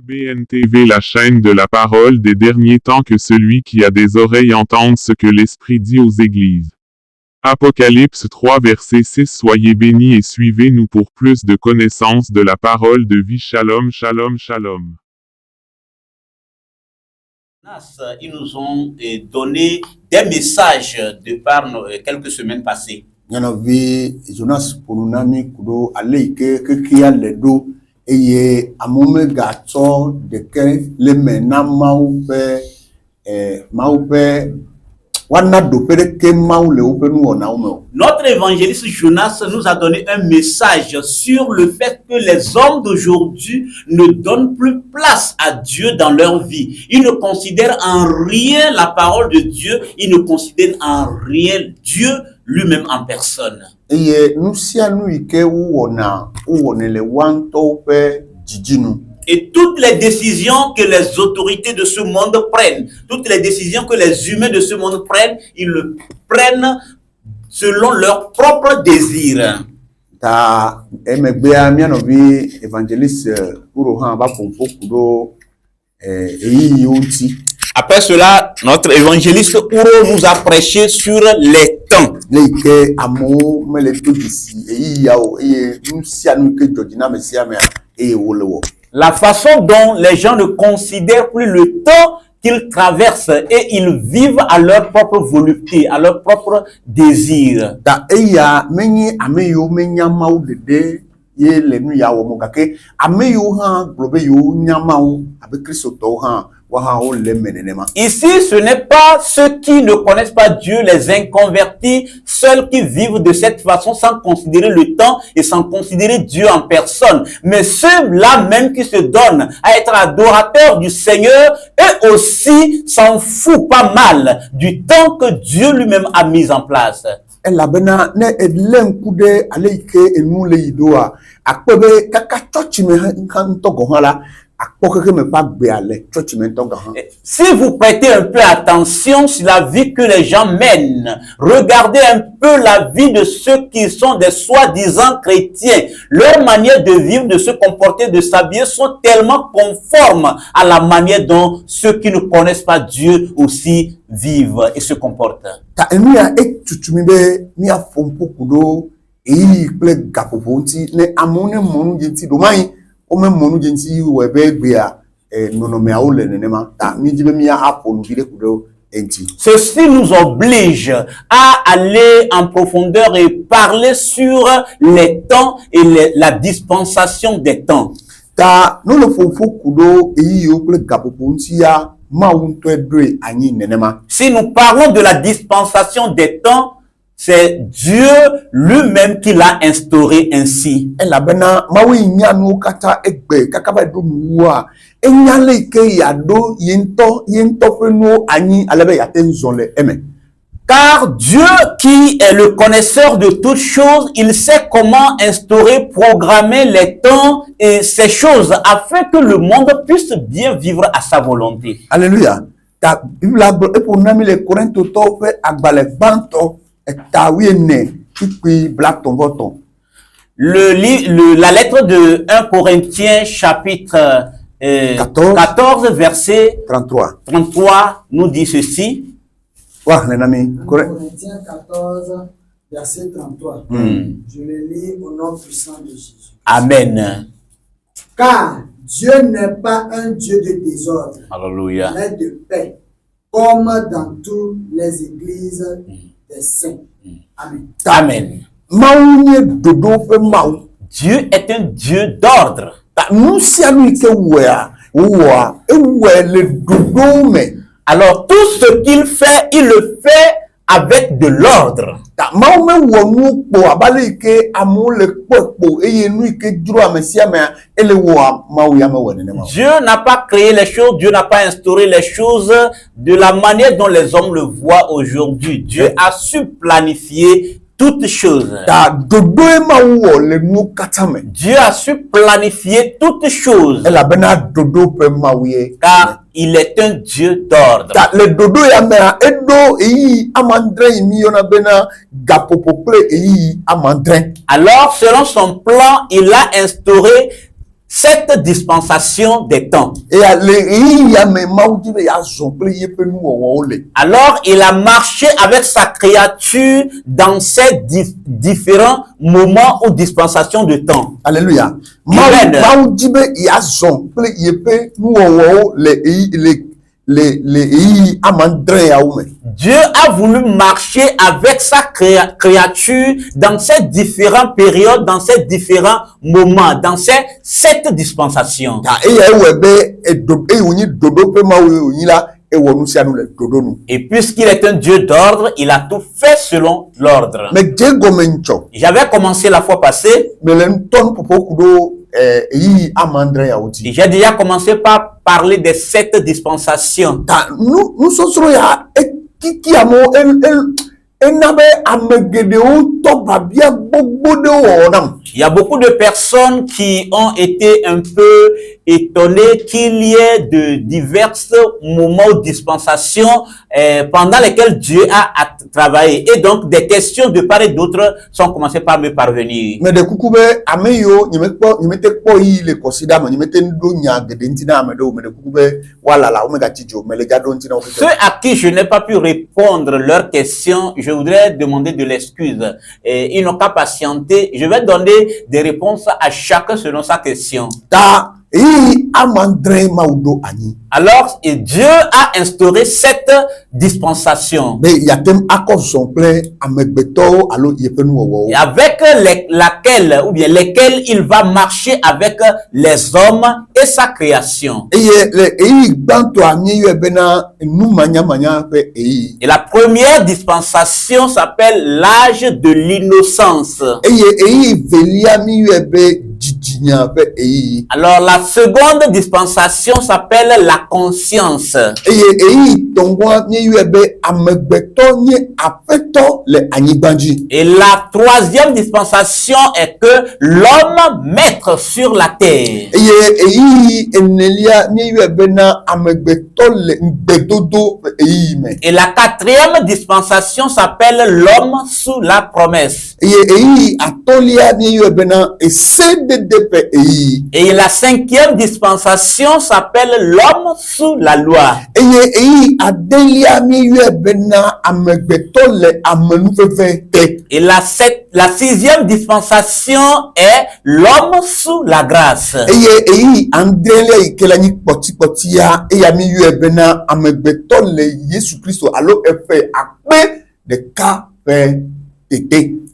BNTV, la chaîne de la parole des derniers temps, que celui qui a des oreilles entende ce que l'Esprit dit aux églises. Apocalypse 3 verset 6. Soyez bénis et suivez-nous pour plus de connaissances de la parole de vie. Shalom, shalom, shalom. Ils nous ont donné des messages de par quelques semaines passées. Jonas Pununami Kudo Aleike Kekia Ledo Eye Amome Gato Deke Lemena Maupe Maupe Wana Dopere Ke Maule Openu Onaume. Notre évangéliste Jonas nous a donné un message sur le fait que les hommes d'aujourd'hui ne donnent plus place à Dieu dans leur vie. Ils ne considèrent en rien la parole de Dieu, ils ne considèrent en rien Dieu lui-même en personne. Et toutes les décisions que les autorités de ce monde prennent, toutes les décisions que les humains de ce monde prennent, ils le prennent selon leurs propres désirs. Après cela, notre évangéliste Ouro nous a prêché sur les temps. La façon dont les gens ne considèrent plus le temps qu'ils traversent et ils vivent à leur propre volonté, à leur propre désir. Ici, ce n'est pas ceux qui ne connaissent pas Dieu, les inconvertis, seuls qui vivent de cette façon sans considérer le temps et sans considérer Dieu en personne. Mais ceux-là même qui se donnent à être adorateurs du Seigneur, eux aussi s'en foutent pas mal du temps que Dieu lui-même a mis en place. Si vous prêtez un peu attention sur la vie que les gens mènent, regardez un peu la vie de ceux qui sont des soi-disant chrétiens. Leur manière de vivre, de se comporter, de s'habiller sont tellement conformes à la manière dont ceux qui ne connaissent pas Dieu aussi vivent et se comportent. Ceci nous oblige à aller en profondeur et parler sur les temps et la dispensation des temps. Si nous parlons de la dispensation des temps, c'est Dieu lui-même qui l'a instauré ainsi. Car Dieu, qui est le connaisseur de toutes choses, il sait comment instaurer, programmer les temps et ces choses afin que le monde puisse bien vivre à sa volonté. Alléluia. La lettre de 1 Corinthiens chapitre 14 verset 33 nous dit ceci. 1 Corinthiens 14 verset 33. Je le lis au nom puissant de Jésus. Amen. Car Dieu n'est pas un Dieu de désordre, Alléluia, mais de paix, comme dans toutes les églises des saints. Amen. Amen. Dieu est un Dieu d'ordre. Alors tout ce qu'il fait, il le fait avec de l'ordre. Dieu n'a pas créé les choses, Dieu n'a pas instauré les choses de la manière dont les hommes le voient aujourd'hui. Dieu a su planifier toutes choses. Dieu a su planifier toutes choses. Car il est un Dieu d'ordre. Alors, selon son plan, il a instauré cette dispensation des temps. Et il y a mes maudits, il y a zongle, il peut nous enrôler. Alors, il a marché avec sa créature dans ces différents moments ou dispensations de temps. Alléluia. Amen. Maudit, il y a zongle, il peut nous enrôler les amandrés à oume. Dieu a voulu marcher avec sa créature dans ces différentes périodes, dans ces différents moments, dans ces 7 dispensations. Et puisqu'il est un Dieu d'ordre, il a tout fait selon l'ordre. J'avais commencé la fois passée. Et j'ai déjà commencé par parler des 7 dispensations. Nous sommes il y a beaucoup de personnes qui ont été un peu étonnées qu'il y ait de divers moments ou dispensations pendant lesquels Dieu a travaillé. Et donc, des questions de part et d'autre sont commencées par me parvenir. Mais de coucou, ameyo, il ceux à qui je n'ai pas pu répondre leurs questions, je voudrais demander de l'excuse. Ils n'ont qu'à patienter. Je vais donner des réponses à chacun selon sa question. Alors, et Dieu a instauré cette dispensation. Et avec laquelle, ou bien lesquelles il va marcher avec les hommes et sa création. Et la première dispensation s'appelle l'âge de l'innocence. Alors la seconde dispensation s'appelle la conscience. Et la troisième dispensation est que l'homme maître sur la terre. Et la quatrième dispensation s'appelle l'homme sous la promesse. Et la cinquième dispensation s'appelle l'homme sous la loi. Et la sixième dispensation est l'homme sous la grâce.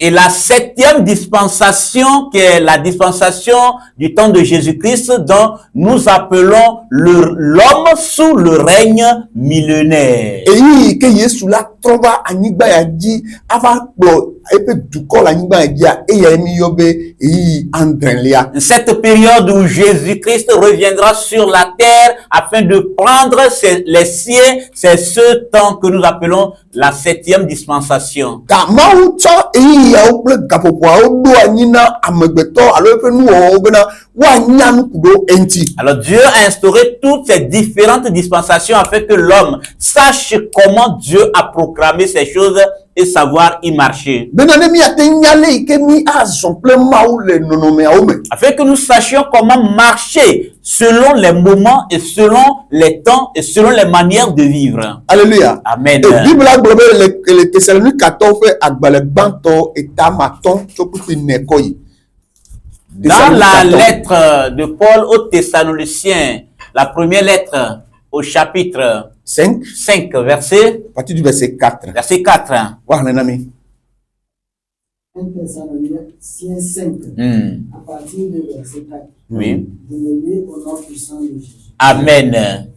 Et la septième dispensation, qui est la dispensation du temps de Jésus-Christ, dont nous appelons l'homme sous le règne millénaire. Cette période où Jésus-Christ reviendra sur la terre afin de prendre les siens, c'est ce temps que nous appelons la septième dispensation. Alors Dieu a instauré toutes ces différentes dispensations afin que l'homme sache comment Dieu a proclamé ces choses et savoir y marcher. Afin que nous sachions comment marcher selon les moments et selon les temps et selon les manières de vivre. Alléluia. Amen. Dans la lettre de Paul aux Thessaloniciens, la première lettre au chapitre 5 verset, à partir du verset 4. Verset 4. 1 Thessaloniciens 5, à partir du verset 4. Oui. Je le lis au nom puissant de Jésus. Amen.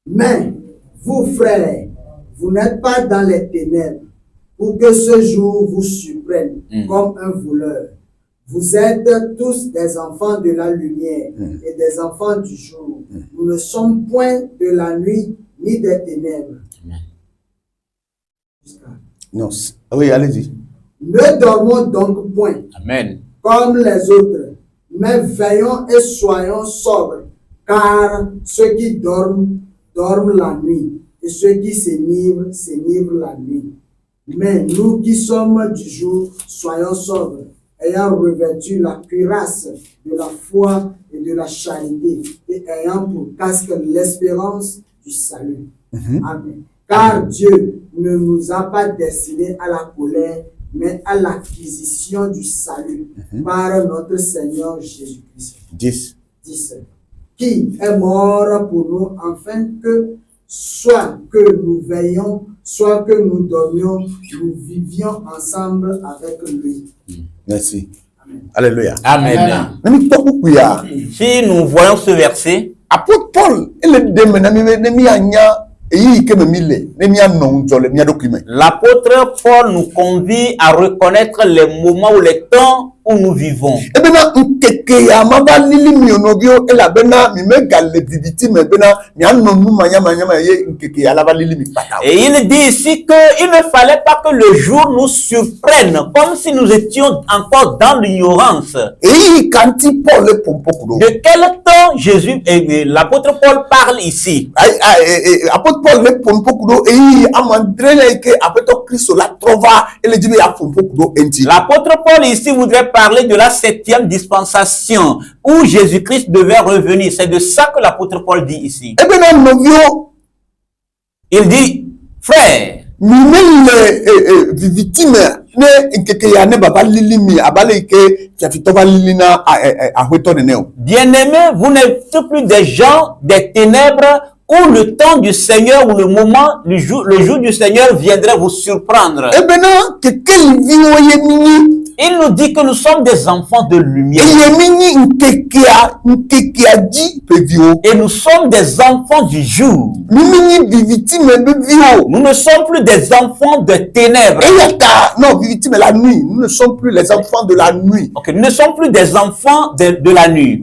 Mais vous, frères, vous n'êtes pas dans les ténèbres pour que ce jour vous surprenne comme un voleur. Vous êtes tous des enfants de la lumière et des enfants du jour. Nous ne sommes point de la nuit ni des ténèbres. Non. Oui, allez-y. Ne dormons donc point Amen. comme les autres, mais veillons et soyons sobres, car ceux qui dorment, dorment la nuit, et ceux qui s'enivrent, s'enivrent la nuit. Mais nous qui sommes du jour, soyons sobres, ayant revêtu la cuirasse de la foi et de la charité, et ayant pour casque l'espérance du salut. Amen. Car Dieu ne nous a pas destinés à la colère, mais à l'acquisition du salut par notre Seigneur Jésus-Christ. 10. 10. Qui est mort pour nous, afin que, soit que nous veillions, soit que nous dormions, nous vivions ensemble avec lui. Merci. Amen. Alléluia. Amen. Si Si nous voyons ce verset, apôtre Paul, il est l'apôtre Paul nous convie à reconnaître les moments ou les temps où nous vivons. Et il dit ici qu'il ne fallait pas que le jour nous surprenne, comme si nous étions encore dans l'ignorance. De quel temps Jésus et l'apôtre Paul parle ici? Apôtre Paul L'apôtre Paul ici voudrait parler de la 7e dispensation où Jésus-Christ devait revenir. C'est de ça que l'apôtre Paul dit ici. Il dit, frère, bien-aimés, vous n'êtes plus des gens des ténèbres où le temps du Seigneur ou le moment, le jour du Seigneur viendrait vous surprendre. Il nous dit que nous sommes des enfants de lumière. Et nous sommes des enfants du jour. Nous ne sommes plus des enfants de ténèbres. Non, la nuit. Nous ne sommes plus les enfants de la nuit. Okay, nous ne sommes plus des enfants de la nuit.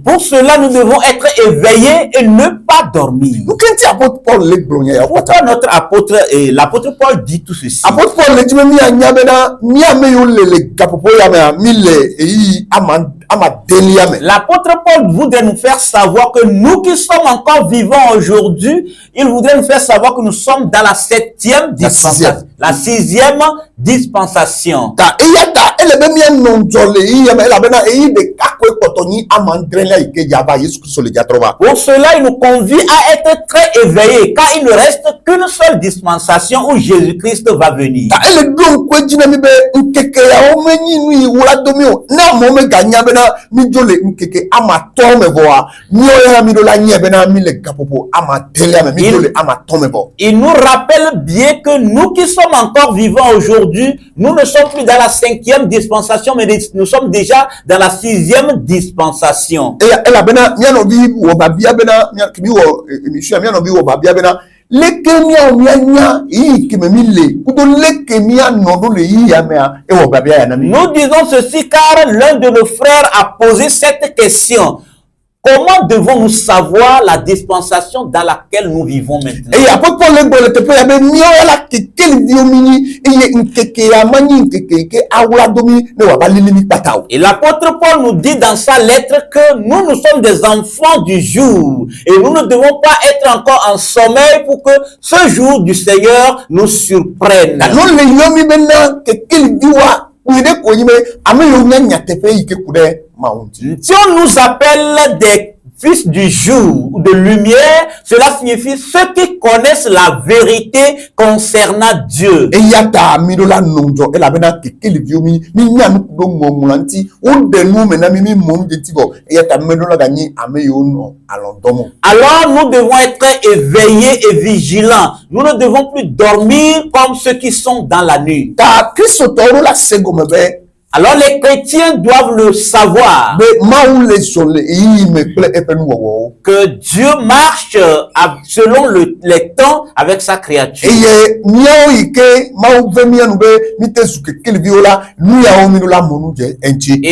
Pour cela, nous devons être éveillés et ne pas dormir. Pourquoi notre apôtre et l'apôtre Paul dit tout ceci? Apôtre Paul l'apôtre Paul voudrait nous faire savoir que nous qui sommes encore vivants aujourd'hui, il voudrait nous faire savoir que nous sommes dans la 7e dispensation, la 6e dispensation. Pour cela, il nous convie à être très éveillés, car il ne reste qu'une seule dispensation où Jésus-Christ va venir. Il nous rappelle bien que nous qui sommes encore vivants aujourd'hui, nous ne sommes plus dans la 5e dispensation, mais nous sommes déjà dans la 6e dispensation. Nous disons ceci car l'un de nos frères a posé cette question. Comment devons-nous savoir la dispensation dans laquelle nous vivons maintenant? Et l'apôtre Paul nous dit dans sa lettre que nous sommes des enfants du jour et nous ne devons pas être encore en sommeil pour que ce jour du Seigneur nous surprenne. Si on nous appelle des fils du jour ou de lumière, cela signifie ceux qui connaissent la vérité concernant Dieu. Alors nous devons être éveillés et vigilants. Nous ne devons plus dormir comme ceux qui sont dans la nuit. Alors les chrétiens doivent le savoir que Dieu marche selon les temps avec sa créature. Et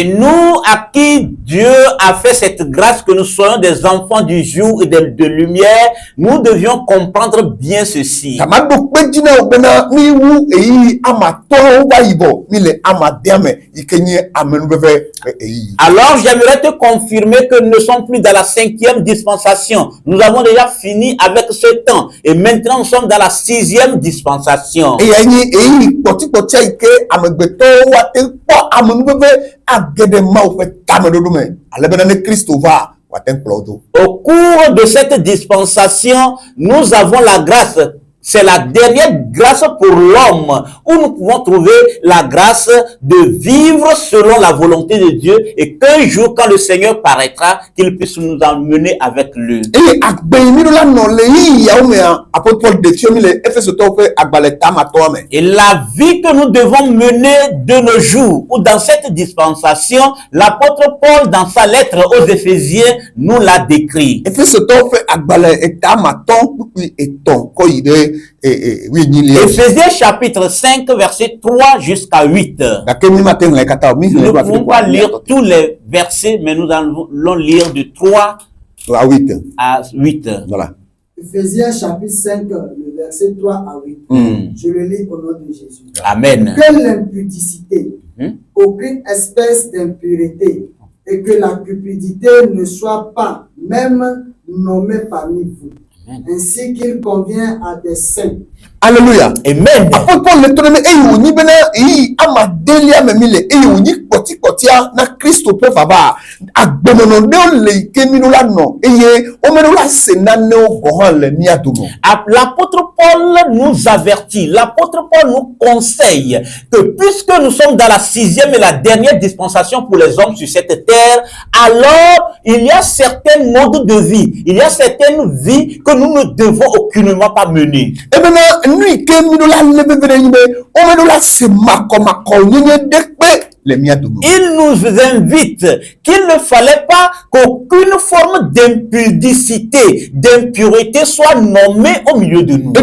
nous à qui Dieu a fait cette grâce que nous soyons des enfants du jour et de lumière. Nous devions comprendre bien ceci. Tamado bedina obena mi wu eyi ama to wa ibo mi le ama diame ikenye amenu bebe eyi. Alors j'aimerais te confirmer que nous ne sommes plus dans la 5e dispensation. Nous avons déjà fini avec ce temps et maintenant nous sommes dans la 6e dispensation. Eyi poti ike amegbeto wa te po amenu bebe agede ma o fe kamedodo me alebena ne Christo va. Au cours de cette dispensation, nous avons la grâce. C'est la dernière grâce pour l'homme où nous pouvons trouver la grâce de vivre selon la volonté de Dieu et qu'un jour, quand le Seigneur paraîtra, qu'il puisse nous emmener avec lui. Et la vie que nous devons mener de nos jours ou dans cette dispensation, l'apôtre Paul, dans sa lettre aux Éphésiens, nous l'a décrit. Éphésiens chapitre 5, verset 3 jusqu'à 8. Nous ne pouvons pas lire tous les versets, mais nous allons lire de 3 à 8. Voilà. Éphésiens chapitre 5, le verset 3 à 8. Je le lis au nom de Jésus. Amen. Que l'impudicité, aucune espèce d'impurité, et que la cupidité ne soit pas même nommée parmi vous. Ainsi qu'il convient à des saints. Alléluia. Amen. Paul le tonne e ni bena yi amadelia memile e ni koti kotia na Christo pe baba agbonono de le kemino la no eye o meno la senane o gohan le mi adomo. L'apôtre Paul nous avertit, l'apôtre Paul nous conseille que puisque nous sommes dans la 6e et la dernière dispensation pour les hommes sur cette terre, alors il y a certains modes de vie, il y a certaines vies que nous ne devons aucunement pas mener. E bena lui kemino la lebevere yibe o meno la se mako nyenye dekpe. Il nous invite qu'il ne fallait pas qu'aucune forme d'impudicité, d'impureté soit nommée au milieu de nous.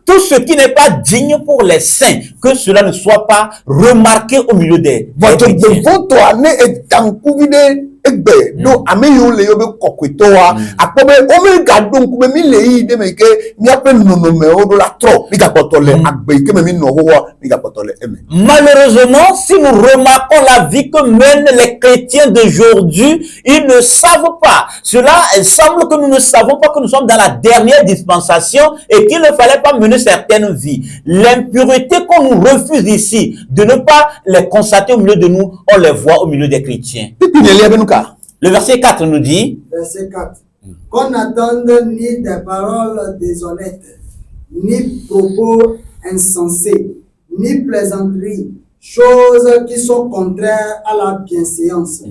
Tout ce qui n'est pas digne pour les saints, que cela ne soit pas remarqué au milieu des egbe do ameyo le yo be kokwetoa apobe o me gadon ku me le yi de me ke mi ape nono me o do la tro mi ga potole agbe ke me mi no ho mi ga potole eme. Malheureusement, si nous remarquons la vie que mènent les chrétiens d'aujourd'hui, ils ne savent pas. Cela semble que nous ne savons pas que nous sommes dans la dernière dispensation et qu'il ne fallait pas mener certaines vies. L'impureté qu'on nous refuse ici, de ne pas les constater au milieu de nous, on les voit au milieu des chrétiens. Le verset 4 nous dit, verset 4, qu'on n'attende ni des paroles déshonnêtes, ni propos insensés, ni plaisanteries, choses qui sont contraires à la bienséance,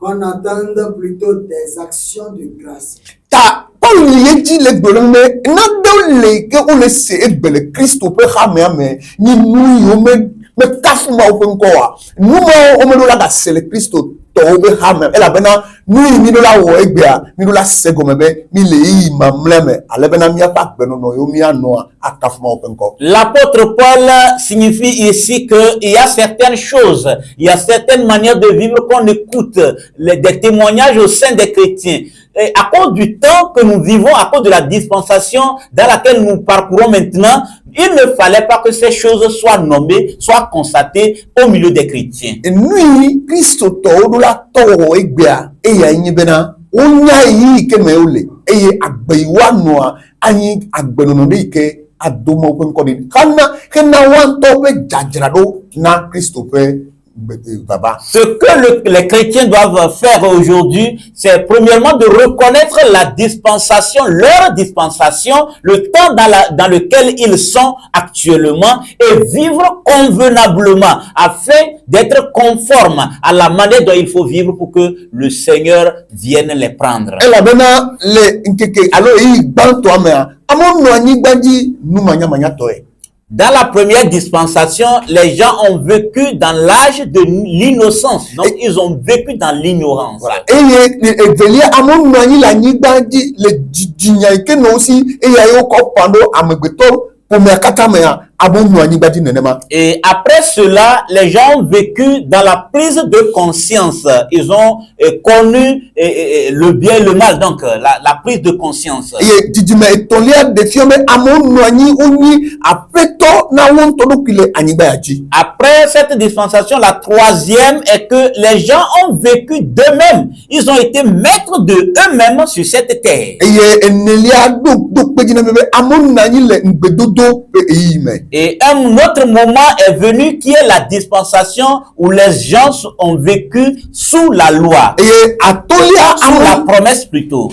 qu'on attende plutôt des actions de grâce. Ta Paul y dit le bolome na do le ke o le se ebele Christo pe xameame ni nu yo me kafuma o ko wa nu mo o me do la ga se le Christo to be xame ela bena nu mi do la wo egbea mi do la se go mebe mi le yi mamleme ale bena mi apa gbeno no yo mi ano akafuma o ko. L'apôtre Paul signifie ici que il y a certaines choses, il y a certaines manières de vivre qu'on écoute des témoignages au sein des chrétiens. Et à cause du temps que nous vivons, à cause de la dispensation dans laquelle nous parcourons maintenant, il ne fallait pas que ces choses soient nommées, soient constatées au milieu des chrétiens. Et nous, Christ, tout la toro egbea e ya nyibena onya yi ke meole e agbewa noa anyi agbenono de ke adomo pen ko de kana wan to be jajrado na Christophe. Ce que les chrétiens doivent faire aujourd'hui, c'est premièrement de reconnaître la dispensation, leur dispensation, le temps dans lequel ils sont actuellement et vivre convenablement afin d'être conformes à la manière dont il faut vivre pour que le Seigneur vienne les prendre. Et là maintenant, alors il ban toi mais amon no ani gbaji nu manya manya toy. Dans la première dispensation, les gens ont vécu dans l'âge de l'innocence. Donc, ils ont vécu dans l'ignorance. Voilà. Et velia amon mani la nigbaji le jinya ke no si e ya yo ko pando amegbeto pour me katamea Et après cela, les gens ont vécu dans la prise de conscience. Ils ont connu le bien et le mal, donc la prise de conscience. Après cette dispensation, la troisième est que les gens ont vécu d'eux-mêmes. Ils ont été maîtres de eux-mêmes sur cette terre. Et un autre moment est venu qui est la dispensation où les gens ont vécu sous la loi. Sous la promesse plutôt.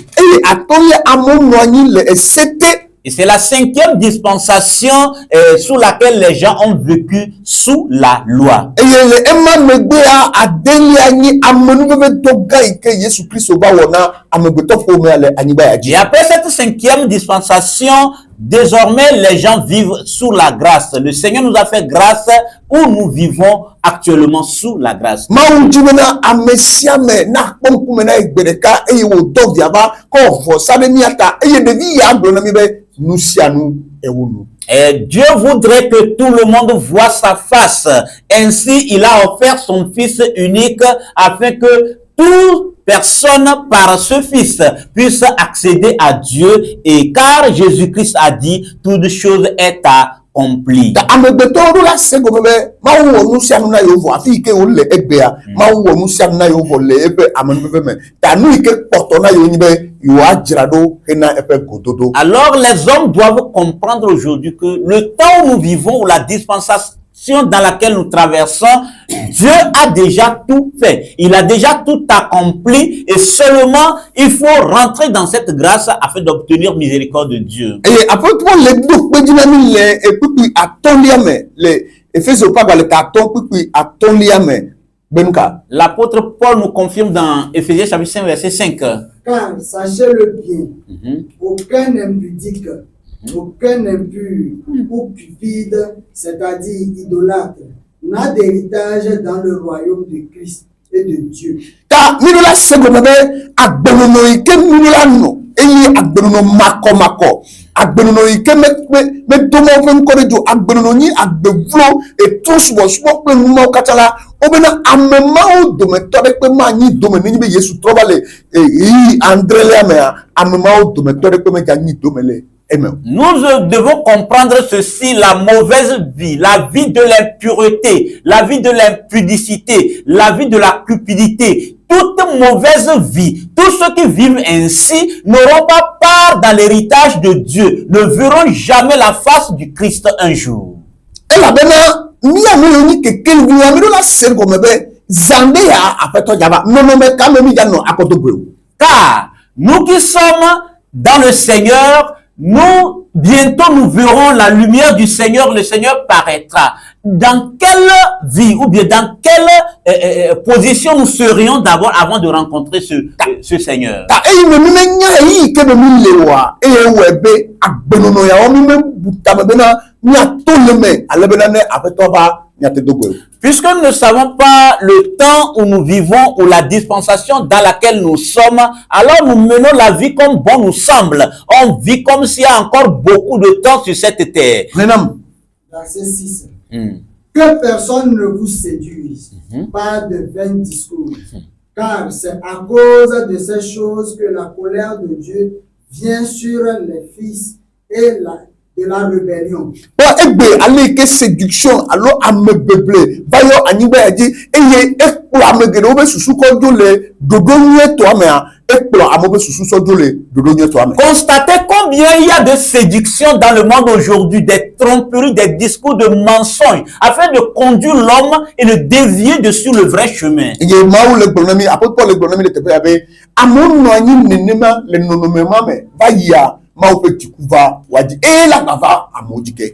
Et c'est la cinquième dispensation sous laquelle les gens ont vécu sous la loi. Et après cette cinquième dispensation, désormais les gens vivent sous la grâce. Le Seigneur nous a fait grâce où nous vivons actuellement sous la grâce. Et Dieu voudrait que tout le monde voie sa face. Ainsi, il a offert son Fils unique afin que toute personne par ce Fils puisse accéder à Dieu. Et car Jésus-Christ a dit, toute chose est accomplie. Alors les hommes doivent comprendre aujourd'hui que le temps où nous vivons, ou la dispensation dans laquelle nous traversons, Dieu a déjà tout fait. Il a déjà tout accompli et seulement il faut rentrer dans cette grâce afin d'obtenir miséricorde de Dieu. Et après l'apôtre Paul nous confirme dans Éphésiens chapitre 5 verset 5. Car sachez-le bien, aucun impudique, aucun impur ou cupide, c'est-à-dire idolâtre, n'a d'héritage dans le royaume de Christ et de Dieu. Car nous devons comprendre ceci, la mauvaise vie, la vie de l'impureté, la vie de l'impudicité, la vie de la cupidité, toute mauvaise vie, tous ceux qui vivent ainsi n'auront pas part dans l'héritage de Dieu, ne verront jamais la face du Christ un jour. Car nous qui sommes dans le Seigneur, nous, bientôt nous verrons la lumière du Seigneur, le Seigneur paraîtra. Dans quelle vie ou bien dans quelle position nous serions d'abord avant de rencontrer ce Seigneur? Puisque nous ne savons pas le temps où nous vivons ou la dispensation dans laquelle nous sommes, alors nous menons la vie comme bon nous semble. On vit comme s'il y a encore beaucoup de temps sur cette terre. Verset 6. Que personne ne vous séduise par de vains discours, car c'est à cause de ces choses que la colère de Dieu vient sur les fils et de la rébellion. Constatez combien il y a de séduction dans le monde aujourd'hui, des tromperies, des discours de mensonges, afin de conduire l'homme et le dévier de sur le vrai chemin.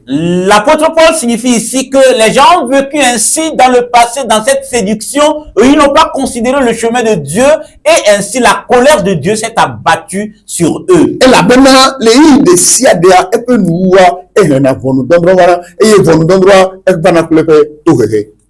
L'apôtre Paul signifie ici que les gens ont vécu ainsi dans le passé, dans cette séduction, et ils n'ont pas considéré le chemin de Dieu, et ainsi la colère de Dieu s'est abattue sur eux.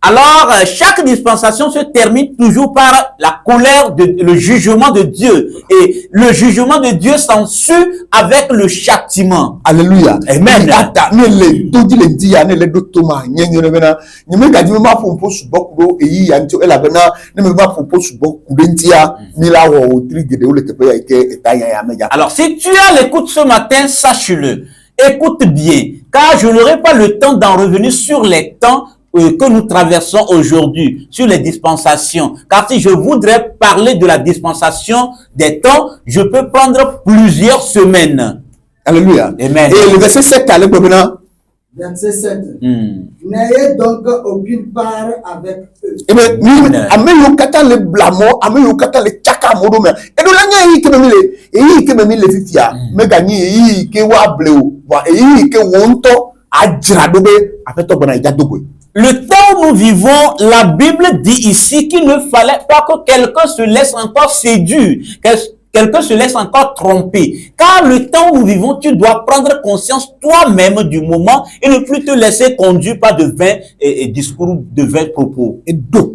Alors, chaque dispensation se termine toujours par la colère, le jugement de Dieu. Et le jugement de Dieu s'ensuit avec le châtiment. Alléluia. Amen. Ata ne le do di le ndi ya ne le do toma nyenyo ne bena. Nyeme ga di ma pompo subo kudo eyi ya nti ela bena ne me ma pompo subo kudo ntia mi la wo o tri gede o le tepe ya ike etaya ya meja. Alors, si tu as l'écoute ce matin, sache-le. Écoute bien, car je n'aurai pas le temps d'en revenir sur les temps que nous traversons aujourd'hui, sur les dispensations. Car si je voudrais parler de la dispensation des temps, je peux prendre plusieurs semaines. Alléluia. Amen. Et le verset 7 à l'époque, Verset 7. N'ayez donc aucune part avec eux. eh bien, nous, ame yo kata le blamo, ame yo kata le chaka modo me. Et donc là, il y a que me le fifia, me gagner, il y a que wa bleu, il y a que wonto, adjradobe, après toi, bon, il y a dogo. Le temps où nous vivons, la Bible dit ici qu'il ne fallait pas que quelqu'un se laisse encore séduire, que quelqu'un se laisse encore tromper. Car le temps où nous vivons, tu dois prendre conscience toi-même du moment et ne plus te laisser conduire par de vains discours, de vains propos. Et donc,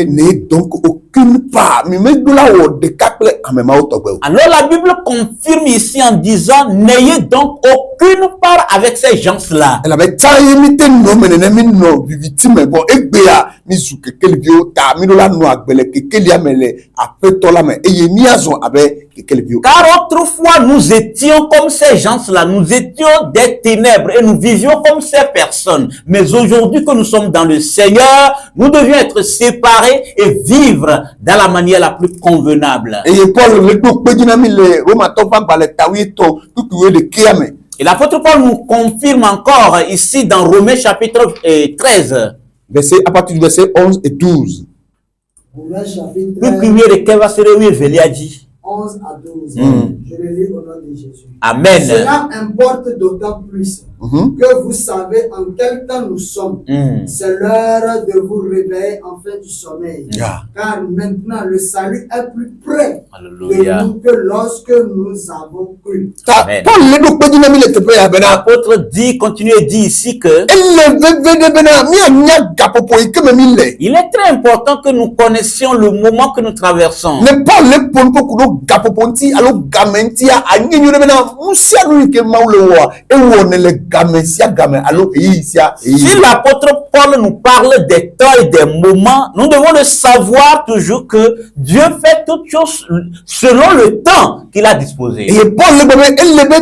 n'est donc aucune part, mais même de là où des câbles à même auto. Alors la Bible confirme ici en disant, n'ayez donc aucune part avec ces gens-là. Elle avait taillé mité non, mais non, victime, bon, et béa, mizuke, quel vieux, ta, midola noa, belle, que quel yamele, après toi la main, et yé miazon, avec, quel vieux. Car autrefois, nous étions comme ces gens-là, nous étions des ténèbres et nous vivions comme ces personnes. Mais aujourd'hui que nous sommes dans le Seigneur, nous devions être séparés et vivre dans la manière la plus convenable. Et Paul, le dos, pédinami, le romatova, balé, taouito, tout le kiame. Et l'apôtre Paul nous confirme encore ici dans Romains chapitre 13. Verset, à partir du verset 11 et 12. Romains chapitre Le 13, 11 à 12. Je le lis au nom de Jésus. Amen. Cela importe d'autant plus que vous savez en quel temps nous sommes. C'est l'heure de vous réveiller enfin du sommeil. Car maintenant le salut est plus près de nous que lorsque nous avons cru. Amen. Paul, le dos, pédinami, le tepe, ya bena. L'apôtre dit, continue et dit ici que il est très important que nous connaissions le moment que nous traversons. Ne Paul le ponto kudo gapoponti alo gamentia anyenyo bena musia no ke maulewa e wonne le gamensia gamen alo eisia. Si l'apôtre Paul nous parle des temps et des moments, nous devons le savoir toujours que Dieu fait toutes choses selon le temps qu'il a disposé. Et Paul le bebe elebe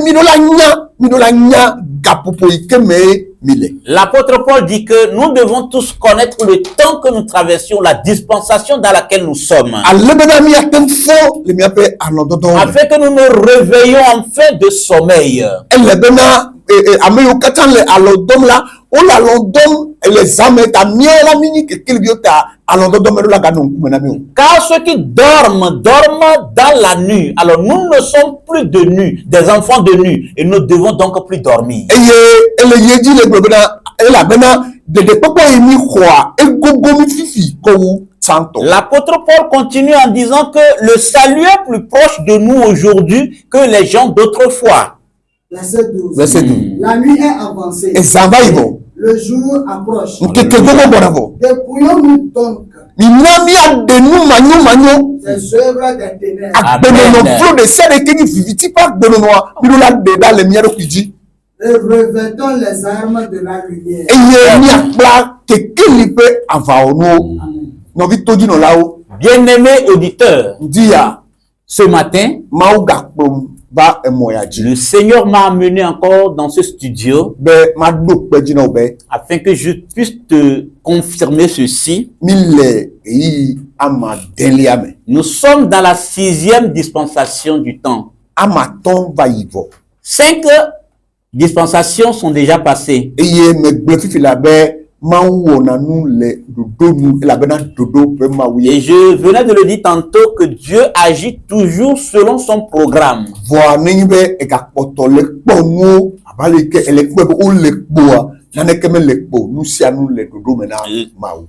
midola nya gapopo ikeme mile. L'apôtre Paul dit que nous devons tous connaître le temps que nous traversions, la dispensation dans laquelle nous sommes. Afin que nous nous réveillons enfin de sommeil. Car ceux qui dorment dans la nuit. Alors nous ne sommes plus de nuit, des enfants de nuit, et nous devons donc plus dormir. L'apôtre Paul continue en disant que le salut est plus proche de nous aujourd'hui que les gens d'autrefois. Verset 12. Verset 12. La nuit est avancée. Et ça va, Yvon. Le jour approche. Dépouillons-nous donc des œuvres des ténèbres. Et revêtons les armes de la lumière. Bien-aimés auditeurs, ce matin, le Seigneur m'a amené encore dans ce studio afin que je puisse te confirmer ceci. Nous sommes dans la 6e dispensation du temps. 5 dispensations sont déjà passées. Et je venais de le dire tantôt que Dieu agit toujours selon son programme.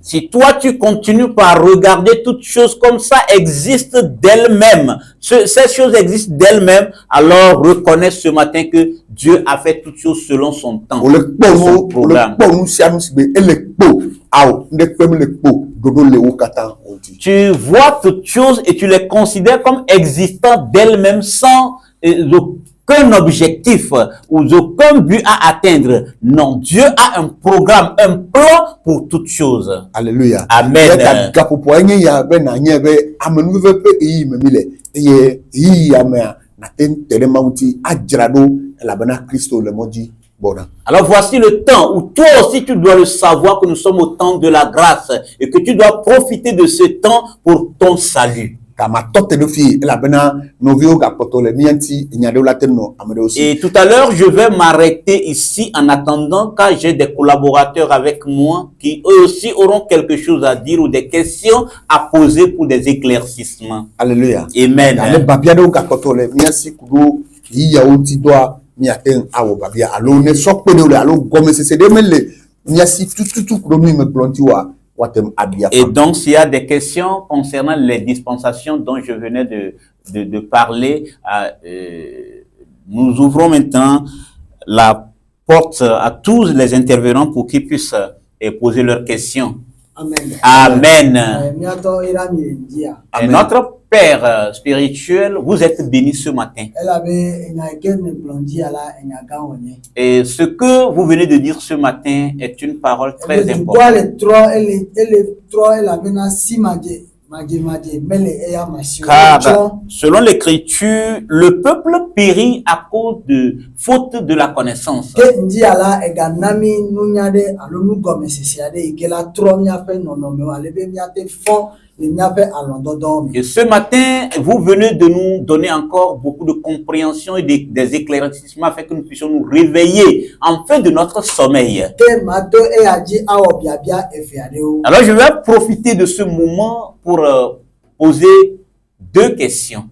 Si toi tu continues par regarder toutes choses comme ça existent d'elles-mêmes, ces choses existent d'elles-mêmes, alors reconnais ce matin que Dieu a fait toutes choses selon son temps, son programme. Tu vois toutes choses et tu les considères comme existant d'elles-mêmes sans aucun objectif ou aucun but à atteindre. Non, Dieu a un programme, un plan pour toutes choses. Alléluia. Amen. Alors voici le temps où toi aussi tu dois le savoir que nous sommes au temps de la grâce et que tu dois profiter de ce temps pour ton salut. Et tout à l'heure, je vais m'arrêter ici en attendant car j'ai des collaborateurs avec moi qui eux aussi auront quelque chose à dire ou des questions à poser pour des éclaircissements. Alléluia. Amen. Et donc, s'il y a des questions concernant les dispensations dont je venais de parler, nous ouvrons maintenant la porte à tous les intervenants pour qu'ils puissent poser leurs questions. Amen. Amen. Et notre Père spirituel, vous êtes béni ce matin. Et ce que vous venez de dire ce matin est une parole très importante. Car selon l'Écriture, le peuple périt à cause de faute de la connaissance. Et ce matin, vous venez de nous donner encore beaucoup de compréhension et des éclaircissements afin que nous puissions nous réveiller en fin de notre sommeil. Alors je vais profiter de ce moment pour poser deux questions.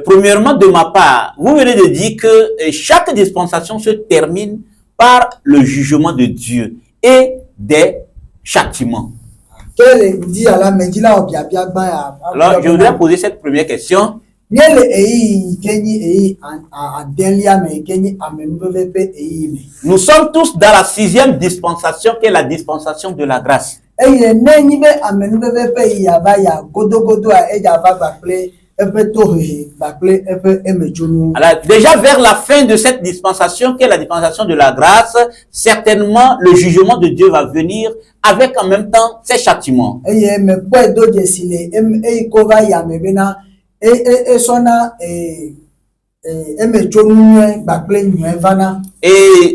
Premièrement, de ma part, vous venez de dire que chaque dispensation se termine par le jugement de Dieu et des châtiments. Alors, je voudrais poser cette première question. Nous sommes tous dans la 6e dispensation qui est la dispensation de la grâce. Alors, déjà vers la fin de cette dispensation qui est la dispensation de la grâce, certainement le jugement de Dieu va venir avec en même temps ses châtiments. Et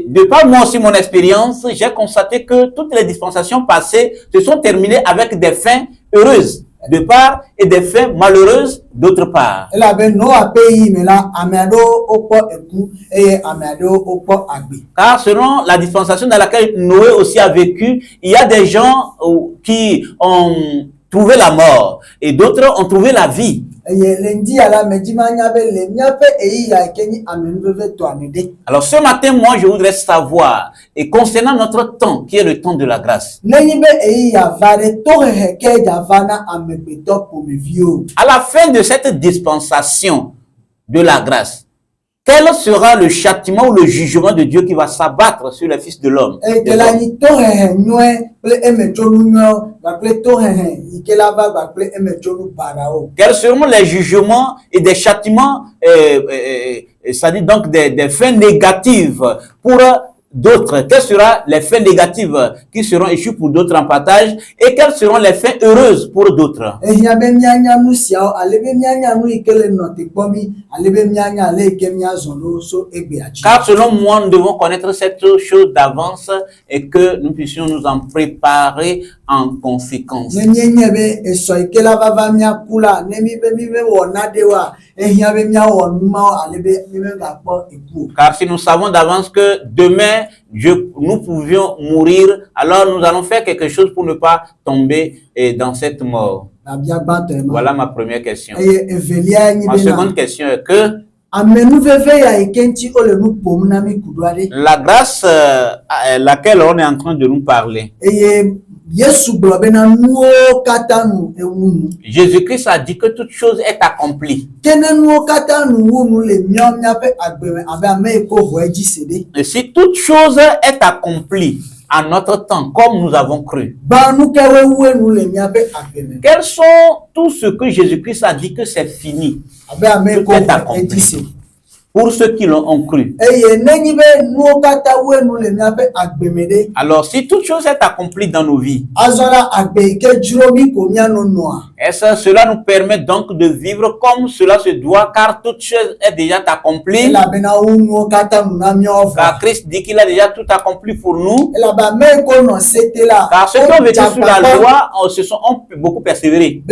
de par moi aussi mon expérience, j'ai constaté que toutes les dispensations passées se sont terminées avec des fins heureuses de part et des fins malheureuses d'autre part. Car selon la dispensation dans laquelle Noé aussi a vécu, il y a des gens qui ont trouvé la mort et d'autres ont trouvé la vie. Alors ce matin, moi je voudrais savoir, et concernant notre temps, qui est le temps de la grâce, à la fin de cette dispensation de la grâce, quel sera le châtiment ou le jugement de Dieu qui va s'abattre sur les fils de l'homme? Quels seront les jugements et des châtiments, c'est-à-dire donc des fins négatives pour d'autres? Quelles seront les fins négatives qui seront échues pour d'autres en partage et quelles seront les fins heureuses pour d'autres? Car selon moi, nous devons connaître cette chose d'avance et que nous puissions nous en préparer en conséquence. Car si nous savons d'avance que demain, nous pouvions mourir, alors nous allons faire quelque chose pour ne pas tomber dans cette mort. Voilà ma première question. Ma seconde question est que La grâce laquelle on est en train de nous parler. Jésus-Christ a dit que toute chose est accomplie. Et si toute chose est accomplie à notre temps, comme nous avons cru, quels sont tout ce que Jésus-Christ a dit que c'est fini? Tout est accompli. Pour ceux qui l'ont cru. Alors, si toute chose est accomplie dans nos vies, cela nous permet donc de vivre comme cela se doit, car toute chose est déjà accomplie. Car Christ dit qu'il a déjà tout accompli pour nous. Car ceux qui ont vécu sous la loi ont beaucoup persévéré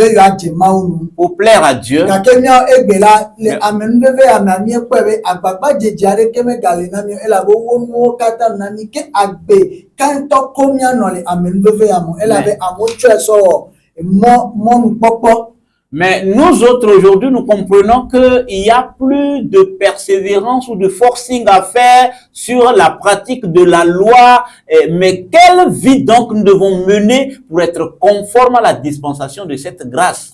pour plaire à Dieu. Mais nous autres aujourd'hui, nous comprenons qu'il n'y a plus de persévérance ou de forcing à faire sur la pratique de la loi. Mais quelle vie donc nous devons mener pour être conformes à la dispensation de cette grâce?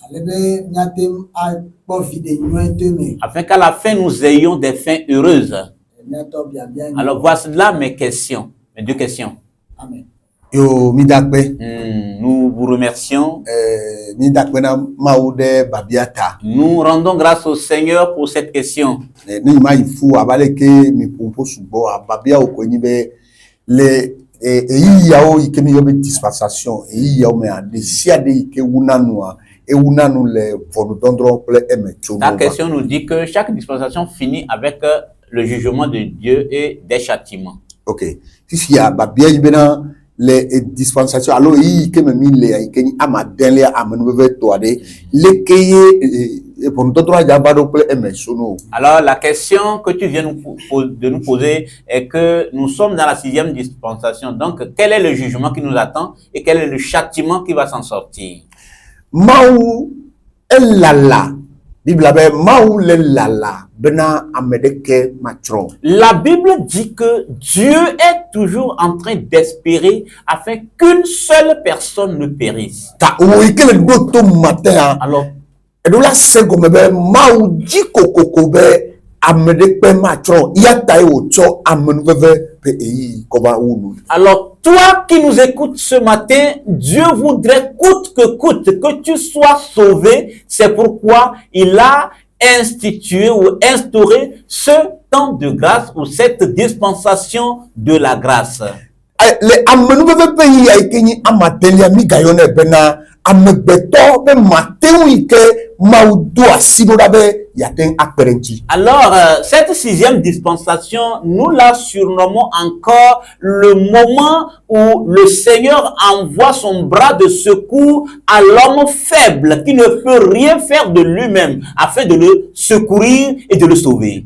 Afin qu'à la fin, nous ayons des fins heureuses. Alors voici là mes questions, mes deux questions. Amen. Nous vous remercions. Nous rendons grâce au Seigneur pour cette question. La question nous dit que chaque dispensation finit avec le jugement de Dieu et des châtiments. Ok. Si les dispensations, alors il que me mille et qu'il a ma dernière alors la question que tu viens de nous poser est que nous sommes dans la 6e dispensation. Donc quel est le jugement qui nous attend et quel est le châtiment qui va s'en sortir? Maou elala Bible maou lelala bena amedeke matron. La Bible dit que Dieu est toujours en train d'espérer afin qu'une seule personne ne périsse. Ta oui que le doto matin. Alors et donc là c'est comme maou dit kokokobe amedeke matron yata ocho amenveve pays koba unu. Alors toi qui nous écoutes ce matin, Dieu voudrait coûte que tu sois sauvé. C'est pourquoi il a institué ou instauré ce temps de grâce ou cette dispensation de la grâce. Les amenveve pays a ikeni amatelia mi gayone bena amebeto be matewi ke maudo asidorabe yaten akperenti. Alors cette 6e dispensation, nous la surnommons encore le moment où le Seigneur envoie son bras de secours à l'homme faible qui ne peut rien faire de lui-même afin de le secourir et de le sauver.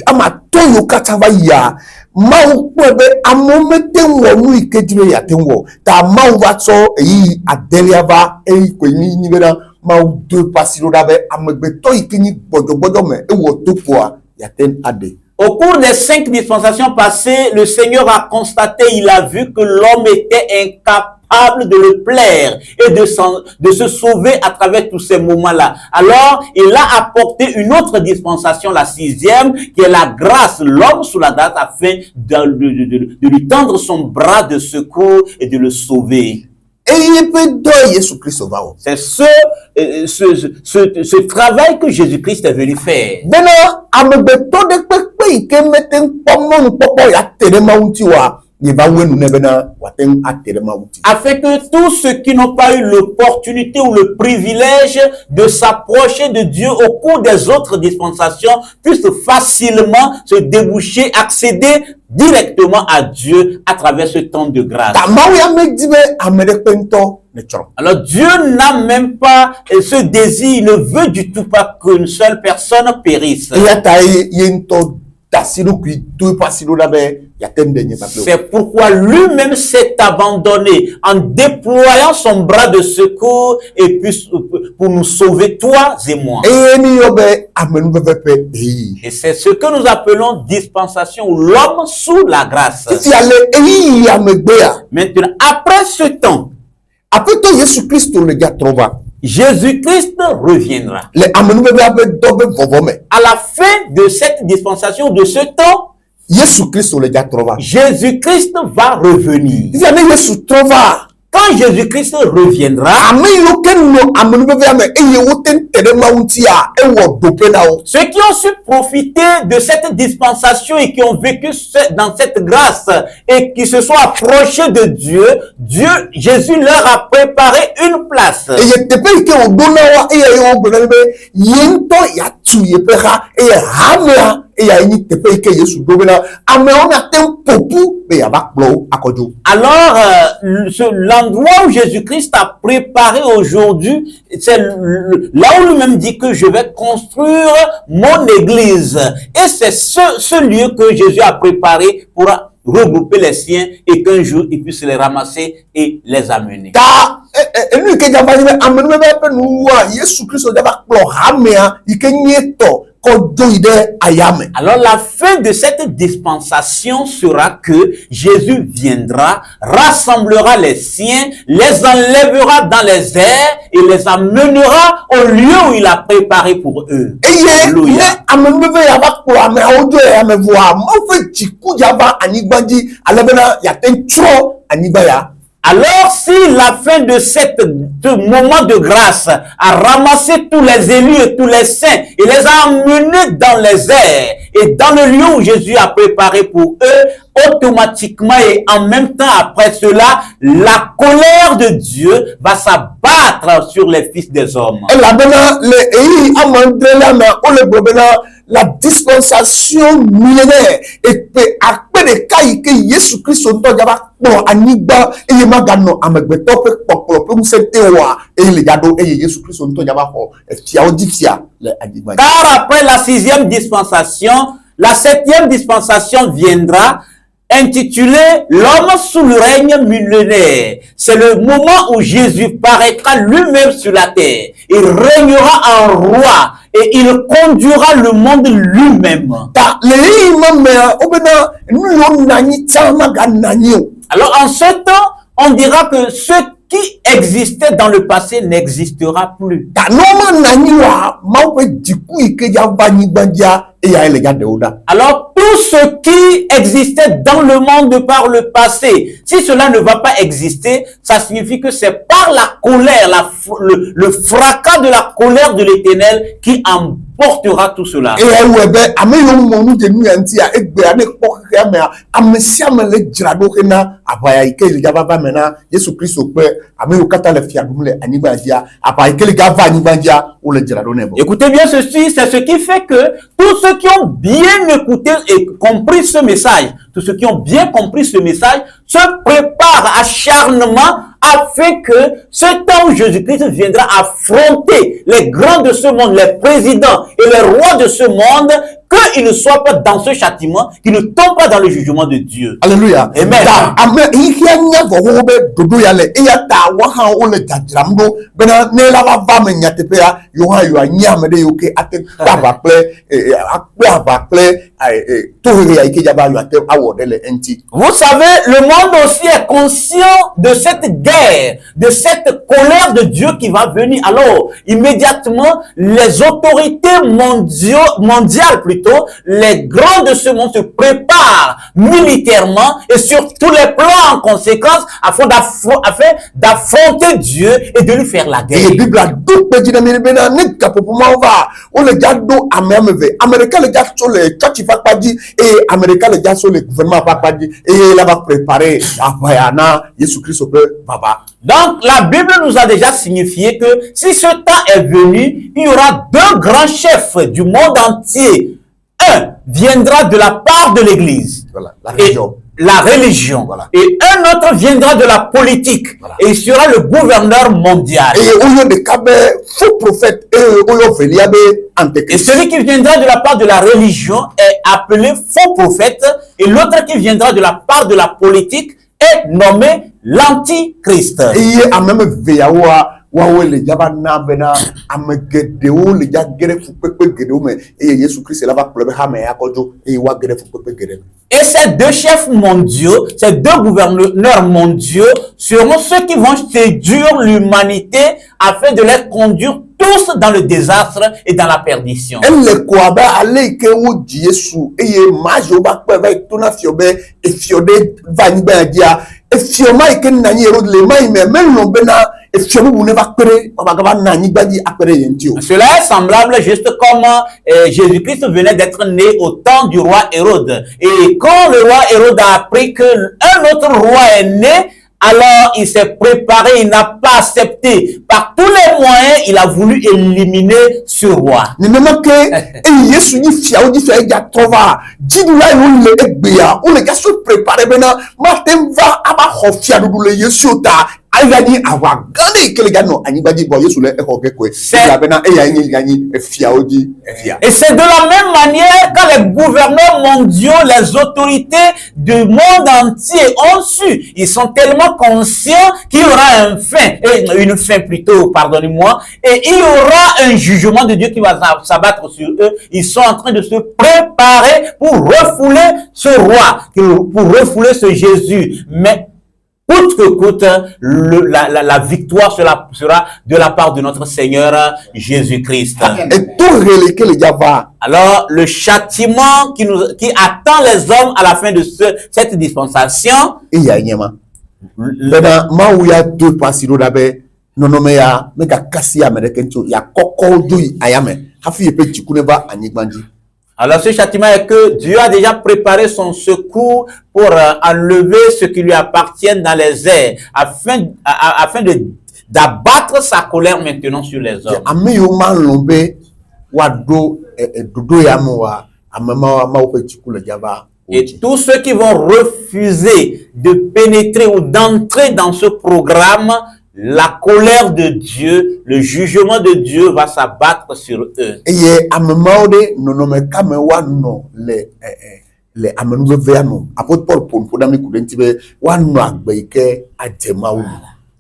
Amatoyo katavaya mau kwebe amomete wonu ikedire yatenwo ta mau vatso yi adeliava kwemi nibera mau de pasiro dabe amegbeto ikini bodobodo me ewo topoa yaten ade. Au cours des 5 dispensations passées, le Seigneur a constaté, il a vu que l'homme était incapable de le plaire et de se sauver à travers tous ces moments-là. Alors, il a apporté une autre dispensation, la 6e, qui est la grâce, l'homme sous la grâce, afin de lui tendre son bras de secours et de le sauver. C'est ce travail que Jésus-Christ est venu faire. Afin que tous ceux qui n'ont pas eu l'opportunité ou le privilège de s'approcher de Dieu au cours des autres dispensations puissent facilement se déboucher, accéder directement à Dieu à travers ce temps de grâce. Alors Dieu n'a même pas ce désir, il ne veut du tout pas qu'une seule personne périsse. C'est pourquoi lui-même s'est abandonné en déployant son bras de secours et puis pour nous sauver, toi et moi. Et c'est ce que nous appelons dispensation, ou l'homme sous la grâce. Maintenant, après ce temps, Jésus-Christ reviendra. À la fin de cette dispensation, de ce temps, Jésus-Christ va revenir. Quand Jésus-Christ reviendra, ceux qui ont su profiter de cette dispensation et qui ont vécu dans cette grâce et qui se sont approchés de Dieu, Jésus leur a préparé une place. Alors, l'endroit où Jésus-Christ a préparé aujourd'hui, c'est là où lui-même dit que je vais construire mon église. Et c'est ce lieu que Jésus a préparé pour regrouper les siens et qu'un jour il puisse les ramasser et les amener. Alors la fin de cette dispensation sera que Jésus viendra, rassemblera les siens, les enlèvera dans les airs et les amènera au lieu où il a préparé pour eux. Alléluia. Alors, si la fin de ce moment de grâce a ramassé tous les élus et tous les saints et les a emmenés dans les airs et dans le lieu où Jésus a préparé pour eux, automatiquement et en même temps après cela, la colère de Dieu va s'abattre sur les fils des hommes. La dispensation millénaire et après les cas que Jésus Christ son temps yaba bon aniba et yemagano amegbeto pe popolo pe msetewa et le yado et Jésus Christ son temps yaba ko tia odifia le aniba. Car après la 6e dispensation, la 7e dispensation viendra, intitulé l'homme sous le règne millénaire. C'est le moment où Jésus paraîtra lui-même sur la terre. Il régnera en roi et il conduira le monde lui-même. Alors en ce temps, on dira que ce qui existait dans le passé n'existera plus. Alors, tout ce qui existait dans le monde par le passé, si cela ne va pas exister, ça signifie que c'est par la colère, le fracas de la colère de l'Éternel qui emportera tout cela. Écoutez bien ceci, c'est ce qui fait que tous ceux qui ont bien écouté et compris ce message, tous ceux qui ont bien compris ce message, se préparent acharnement afin que ce temps où Jésus-Christ viendra affronter les grands de ce monde, les présidents et les rois de ce monde, qu'ils ne soient pas dans ce châtiment, qu'ils ne tombent pas dans le jugement de Dieu. Alléluia. Amen. Vous savez, le monde aussi est conscient de cette guerre, de cette colère de Dieu qui va venir. Alors, immédiatement, les autorités mondiales plutôt, les grands de ce monde se préparent militairement et sur tous les plans en conséquence afin d'affronter Dieu et de lui faire la guerre. Donc, la Bible nous a déjà signifié que si ce temps est venu, il y aura deux grands chefs du monde entier. Un viendra de la part de l'Église. Voilà, la et région. la religion. Voilà. Et un autre viendra de la politique. Voilà. Et il sera le gouverneur mondial. Et au lieu de Kabe, faux prophète, et au lieu de Liabe, Et antéchrist. celui qui viendra de la part de la religion est appelé faux prophète. Et l'autre qui viendra de la part de la politique est nommé l'antichrist. Et a même veyawa, wawe le jaba na bena, amegedeo le ja gere fupepe gedeo me, et Jésus Christ là va pleurer hame akojo, et wa gere fupepe gedeo. Et ces deux chefs mondiaux, ces deux gouverneurs mondiaux seront ceux qui vont séduire l'humanité afin de les conduire tous dans le désastre et dans la perdition. Elle quoi ba ale ke wo Jésus, et majo ba kwebe tuna fiobe, et fiode vani ba dia, et fioma e ken nani erod le mai me men no bena, et fiomo bu ne va pere, ba ga ba nani ba di apere yentio. Cela est semblable juste comme Jésus-Christ venait d'être né au temps du roi Hérode. Et quand le roi Hérode a appris qu'un autre roi est né, alors il s'est préparé, il n'a pas accepté. Par tous les moyens, il a voulu éliminer ce roi. Ni même que et Yesu ni fiao di fia ja trova, jidula yo le egbea, o le ga se préparer bena, matin va aba hofia du le Yesu ta. Ayani awa gane ke le ga no ani ba di bo Yesu le e ko ke ko. La bena e ya ni gani e fiao di e fia. Et c'est de la même manière quand les gouverneurs mondiaux, les autorités du monde entier ont su. Ils sont tellement conscients qu'il y aura une fin plutôt, pardonnez-moi, et il y aura un jugement de Dieu qui va s'abattre sur eux. Ils sont en train de se préparer pour refouler ce roi, pour refouler ce Jésus. Mais coûte que coûte, la victoire sera de la part de notre Seigneur Jésus-Christ. Et tout relais que le java. Alors, le châtiment qui attend les hommes à la fin de cette dispensation, Et ya nyema. Bena ma uya deux pasiro dabe, nonome ya mega kasi ya merekencho ya koko dui ayame. Hafi yepe chikuneba anigbanji. alors ce châtiment est que Dieu a déjà préparé son secours pour enlever ce qui lui appartient dans les airs, afin d'abattre sa colère maintenant sur les hommes. Ame yo ma lombe wado dodo ya moa amema ma ope chikule java. Et tous ceux qui vont refuser de pénétrer ou d'entrer dans ce programme, la colère de Dieu, le jugement de Dieu va s'abattre sur eux. Eye amemaode nonome kamewa no le amenuve veano. Apôtre Paul pour dami kudentibe wa no agbeike ajemawu.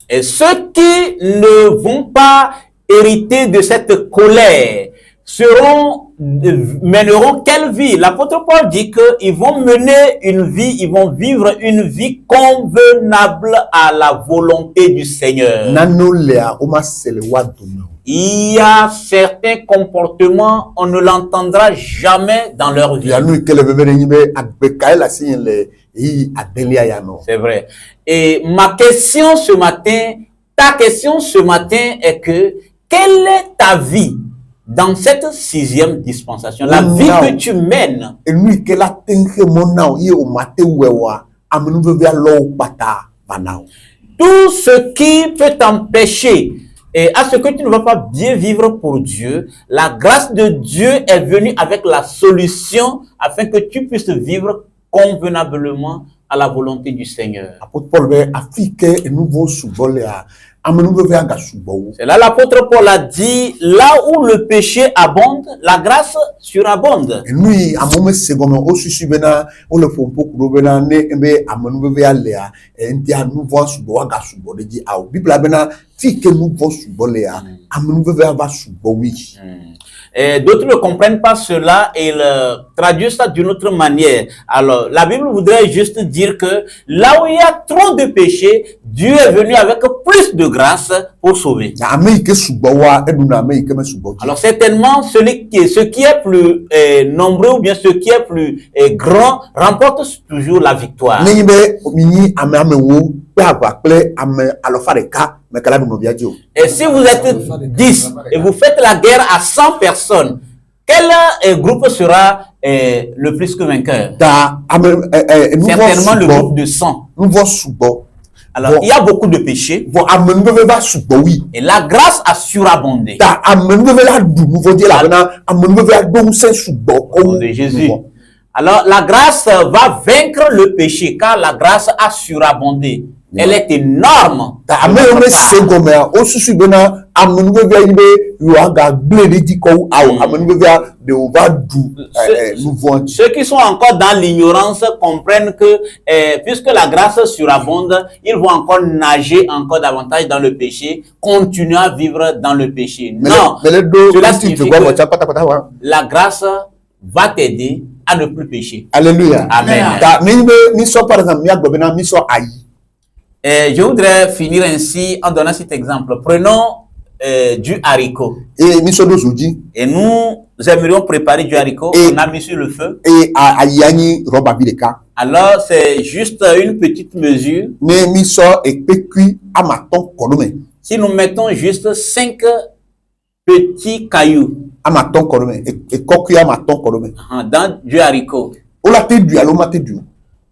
Et ceux qui ne vont pas hériter de cette colère mèneront quelle vie? L'apôtre Paul dit qu'ils vont mener une vie, ils vont vivre une vie convenable à la volonté du Seigneur. Il y a certains comportements, on ne l'entendra jamais dans leur vie. C'est vrai. Et ma question ce matin, ta question ce matin est que, quelle est ta vie dans cette 6e dispensation, la vie que tu mènes? Tout ce qui peut t'empêcher et à ce que tu ne vas pas bien vivre pour Dieu, la grâce de Dieu est venue avec la solution afin que tu puisses vivre convenablement à la volonté du Seigneur. C'est là l'apôtre Paul a dit, là où le péché abonde, la grâce surabonde. Et d'autres ne comprennent pas cela et traduisent ça d'une autre manière. Alors, la Bible voudrait juste dire que là où il y a trop de péché, Dieu est venu avec plus de grâce pour sauver. Alors, certainement, ce qui est plus nombreux ou bien ce qui est plus grand remporte toujours la victoire. Et si vous êtes 10 et vous faites la guerre à 100 personnes, quel groupe sera le plus que vainqueur? Certainement le groupe de 100. Alors, il y a beaucoup de péchés. Et la grâce a surabondé. Au nom de Jésus. Alors, la grâce va vaincre le péché, car la grâce a surabondé. Elle est énorme. Ceux qui sont encore dans l'ignorance comprennent que puisque la grâce surabonde, ils vont encore nager encore davantage dans le péché, continuer à vivre dans le péché. Non, cela signifie que la grâce va t'aider à ne plus pécher. Alléluia. Amen. Je voudrais finir ainsi en donnant cet exemple. Prenons du haricot. Et nous aimerions préparer du haricot. On a mis sur le feu. Alors, c'est juste une petite mesure. Si nous mettons juste 5 petits cailloux dans du haricot,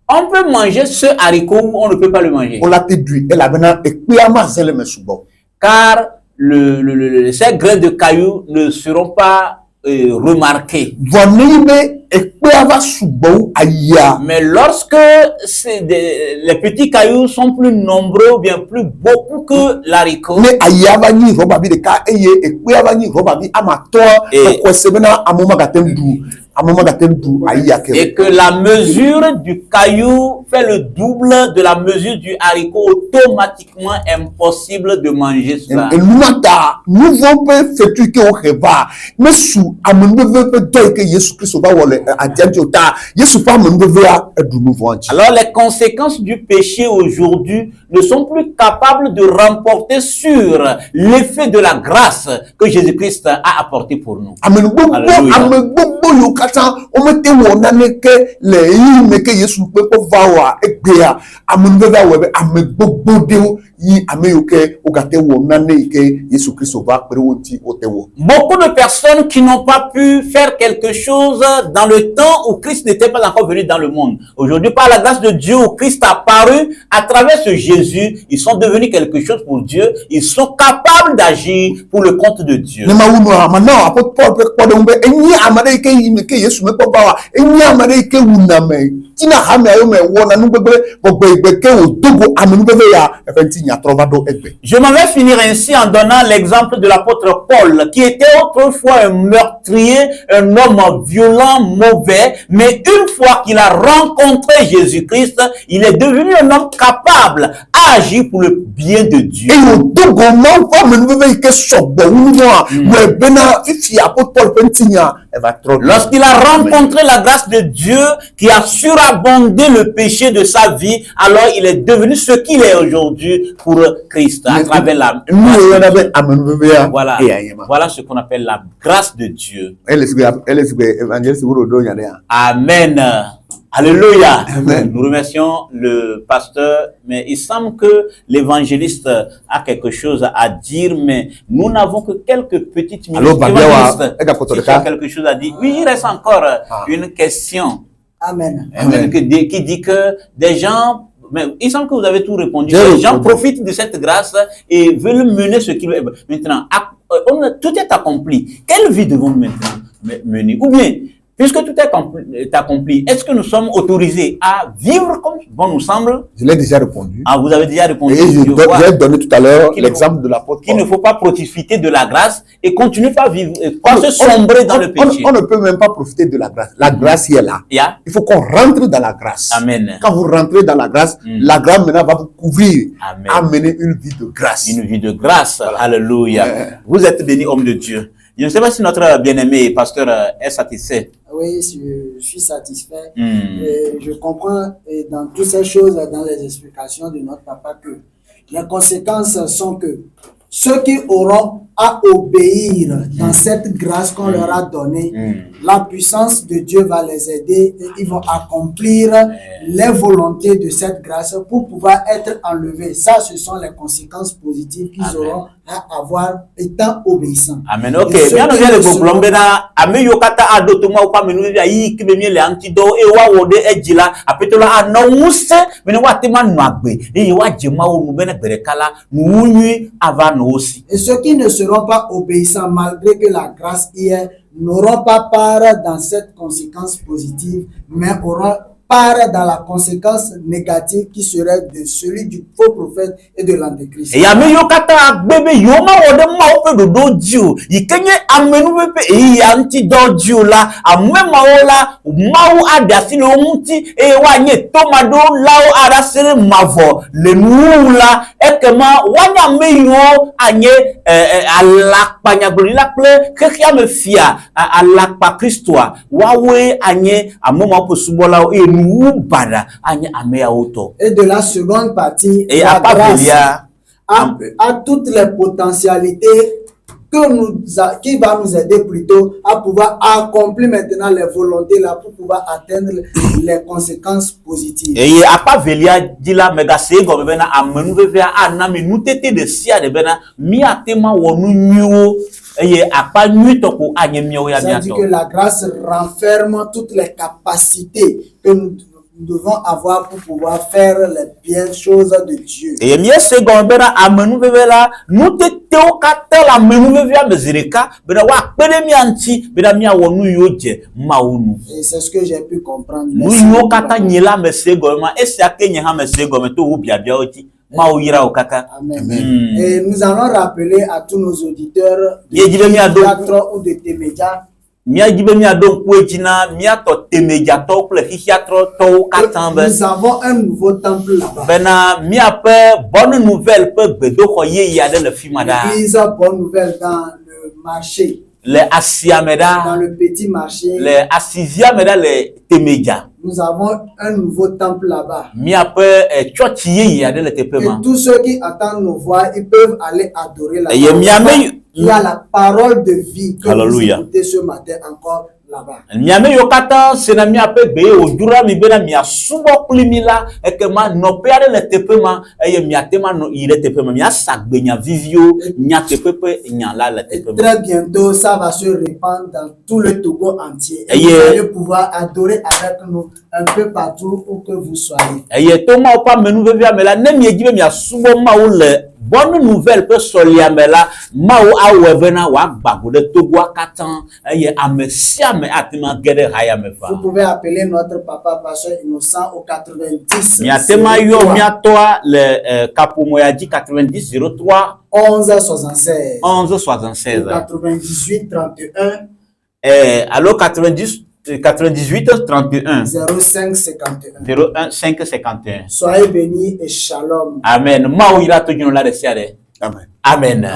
on peut manger ce haricot ou on ne peut pas le manger. Car ces grains de cailloux ne seront pas remarqués. Mais lorsque les petits cailloux sont plus nombreux ou bien plus beaucoup que l'haricot, et que la mesure du caillou fait le double de la mesure du haricot, automatiquement impossible de manger cela. Alors les conséquences du péché aujourd'hui ne sont plus capables de remporter sur l'effet de la grâce que Jésus-Christ a apporté pour nous. Beaucoup de personnes qui n'ont pas pu faire quelque chose dans le temps où Christ n'était pas encore venu dans le monde. Aujourd'hui, par la grâce de Dieu, où Christ a apparu à travers ce Jésus, ils sont devenus quelque chose pour Dieu. Ils sont capables d'agir pour le compte de Dieu. Je m'en vais finir ainsi en donnant l'exemple de l'apôtre Paul, qui était autrefois un meurtrier, un homme violent, mauvais, mais une fois qu'il a rencontré Jésus-Christ, il est devenu un homme capable à agir pour le bien de Dieu. Lorsqu'il a rencontré la grâce de Dieu qui a surabondé le péché de sa vie, alors il est devenu ce qu'il est aujourd'hui pour Christ à travers la grâce. Voilà ce qu'on appelle la grâce de Dieu. Amen. Alléluia. Amen. Nous remercions le pasteur, mais il semble que l'évangéliste a quelque chose à dire, mais nous n'avons que quelques petites minutes. L'évangéliste, si tu as quelque chose à dire. Oui, il reste encore une question. Amen. Amen. Qui dit que des gens, mais il semble que vous avez tout répondu. Les gens profitent de cette grâce et veulent mener ce qu'ils veulent. Maintenant, tout est accompli. Quelle vie devons-nous maintenant mener? Ou bien, puisque tout est accompli, est-ce que nous sommes autorisés à vivre comme bon nous semble? Je l'ai déjà répondu. Ah, vous avez déjà répondu. Et j'ai donné tout à l'heure l'exemple de l'apôtre Paul. Qu'il ne faut pas profiter de la grâce et continuer à vivre, pas se sombrer dans le péché. On ne peut même pas profiter de la grâce. La grâce est là. Yeah. Il faut qu'on rentre dans la grâce. Amen. Quand vous rentrez dans la grâce, la grâce maintenant va vous couvrir. Amen. Amener une vie de grâce. Une vie de grâce. Voilà. Alléluia. Ouais. Vous êtes béni, homme de Dieu. Je ne sais pas si notre bien-aimé pasteur est satisfait. Oui, je suis satisfait. Et je comprends dans toutes ces choses, dans les explications de notre papa, que les conséquences sont que ceux qui auront à obéir dans cette grâce qu'on leur a donnée, la puissance de Dieu va les aider et ils vont accomplir les volontés de cette grâce pour pouvoir être enlevés. Ça, ce sont les conséquences positives qu'ils auront à avoir étant obéissants. Amen. Ok. Bien nous le problème bena ame yokata adotuma ou pas menu ya yi kibemi le antido e wa wode ejila apetola anonse menu wa tema nuagbe e wa jema o nu bena berekala nu unyi ava no osi. Et ceux qui ne se seront pas obéissants malgré que la grâce y est, n'auront pas part dans cette conséquence positive, mais auront part dans la conséquence négative qui serait de celui du faux prophète et de l'antéchrist. Et yame yo kata bébé yo ma wode ma ope do do dio yikenye amenu bebe e anti do dio la amwe ma ola mawu adasi lo munti e wanye tomado lao arasere mavo le nula ekema wanya meyo anye alakpanya glorila ple kekia me fia alakpa Kristoa wawe anye amoma posubola e et de la seconde partie, et la grâce a toutes les potentialités qui va nous aider plutôt à pouvoir accomplir maintenant les volontés là pour pouvoir atteindre les conséquences positives. Et apa velia dila mega sego bena amenu vevia anami nutete de sia de bena mi atema wonu nyu et apa nyu toko anyemio ya miato. Ça dit que la grâce renferme toutes les capacités que nous devons avoir pour pouvoir faire les bien choses de Dieu. Et mieux second bena amenu vevela nutete o katel amenu vevia mezireka bena wa pele mianti bena mia wonu yoje maunu. Et c'est ce que j'ai pu comprendre. Nous yo kata nyela mesego ma esa kenye ha mesego me to ubia bia oti. Amen. Et nous allons rappeler à tous nos auditeurs de théâtre ou de témédia nous avons un nouveau temple là-bas. Bonne nouvelle l'église bonne nouvelle dans le marché. Les Asiameda, dans le petit marché, les Assisiameda, les Temedia. Nous avons un nouveau temple là-bas. Et tous ceux qui attendent nos voix, ils peuvent aller adorer là-bas. Il y a la parole de vie que vous écoutez ce matin encore là-bas. Nyame yokata senami apebe ojura mi bena mi asubo kulimila ekema no peare le tepema eye mi atema no ire tepema mi asagbe nya vivio nya tepepe nya la le tepema. Très bientôt ça va se répandre dans tout le Togo entier. Et vous allez pouvoir adorer avec nous un peu partout où que vous soyez. Eye toma opa menu vivia mela ne mi ejibe mi asubo ma le bonne nouvelle peut soliamela mao awevena wa bago de Togo akatan eye amesia me atima gede haya mefa. Vous pouvez appeler notre papa pasteur Innocent au 90 miatema yo miatoa le kapumoya di 90 03 11 76 11 76 98 31 alors 98 31 05 51 01 5 51. Soyez bénis et shalom. Amen. Mao ira to la de siare. Amen. Amen.